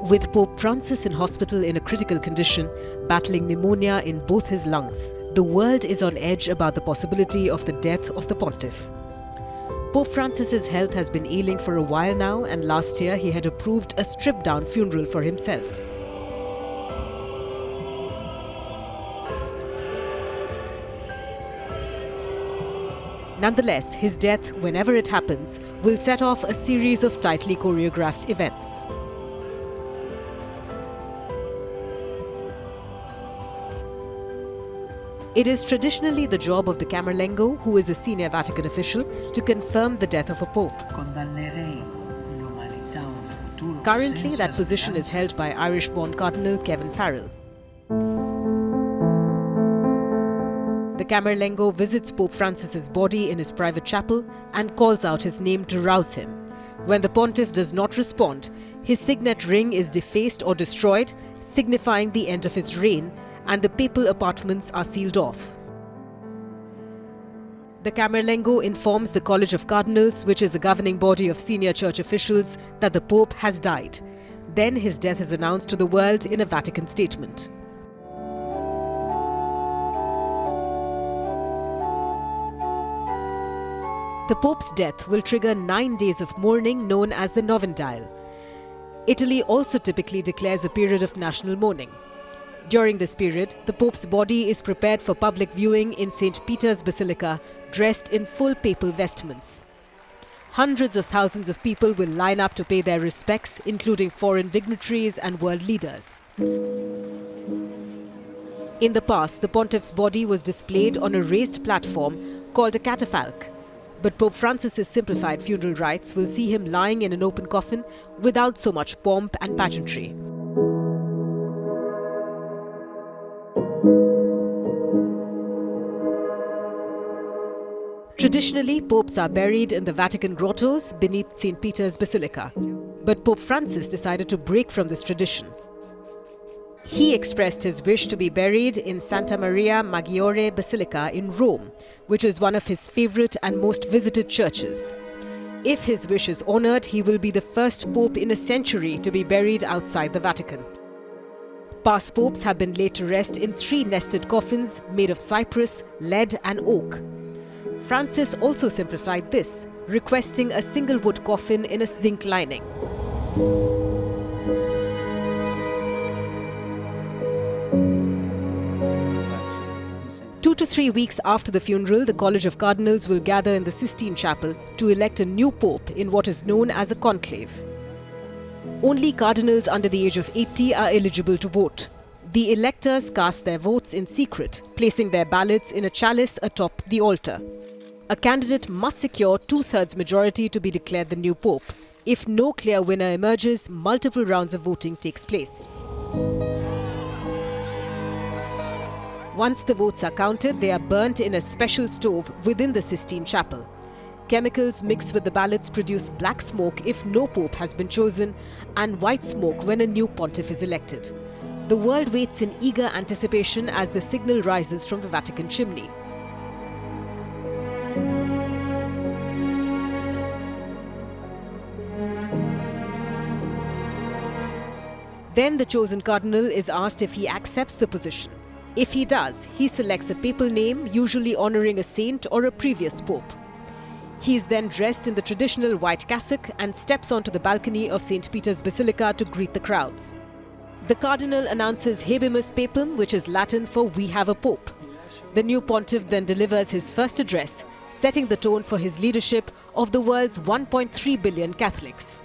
With Pope Francis in hospital in a critical condition, battling pneumonia in both his lungs, the world is on edge about the possibility of the death of the pontiff. Pope Francis's health has been ailing for a while now, and last year he had approved a stripped-down funeral for himself. Nonetheless, his death, whenever it happens, will set off a series of tightly choreographed events. It is traditionally the job of the Camerlengo, who is a senior Vatican official, to confirm the death of a pope. Currently, that position is held by Irish-born Cardinal Kevin Farrell. The Camerlengo visits Pope Francis's body in his private chapel and calls out his name to rouse him. When the pontiff does not respond, his signet ring is defaced or destroyed, signifying the end of his reign, and the papal apartments are sealed off. The Camerlengo informs the College of Cardinals, which is the governing body of senior church officials, that the Pope has died. Then his death is announced to the world in a Vatican statement. The Pope's death will trigger 9 days of mourning known as the Novendale. Italy also typically declares a period of national mourning. During this period, the Pope's body is prepared for public viewing in St. Peter's Basilica, dressed in full papal vestments. Hundreds of thousands of people will line up to pay their respects, including foreign dignitaries and world leaders. In the past, the pontiff's body was displayed on a raised platform called a catafalque. But Pope Francis's simplified funeral rites will see him lying in an open coffin without so much pomp and pageantry. Traditionally, popes are buried in the Vatican grottos beneath St. Peter's Basilica. But Pope Francis decided to break from this tradition. He expressed his wish to be buried in Santa Maria Maggiore Basilica in Rome, which is one of his favorite and most visited churches. If his wish is honored, he will be the first pope in a century to be buried outside the Vatican. Past popes have been laid to rest in 3 nested coffins made of cypress, lead and oak. Francis also simplified this, requesting a single wood coffin in a zinc lining. Two to 3 weeks after the funeral, the College of Cardinals will gather in the Sistine Chapel to elect a new pope in what is known as a conclave. Only cardinals under the age of 80 are eligible to vote. The electors cast their votes in secret, placing their ballots in a chalice atop the altar. A candidate must secure 2/3 majority to be declared the new pope. If no clear winner emerges, multiple rounds of voting takes place. Once the votes are counted, they are burnt in a special stove within the Sistine Chapel. Chemicals mixed with the ballots produce black smoke if no pope has been chosen, and white smoke when a new pontiff is elected. The world waits in eager anticipation as the signal rises from the Vatican chimney. Then the chosen cardinal is asked if he accepts the position. If he does, he selects a papal name, usually honoring a saint or a previous pope. He is then dressed in the traditional white cassock and steps onto the balcony of St. Peter's Basilica to greet the crowds. The cardinal announces Habemus Papam, which is Latin for "We have a pope." The new pontiff then delivers his first address, setting the tone for his leadership of the world's 1.3 billion Catholics.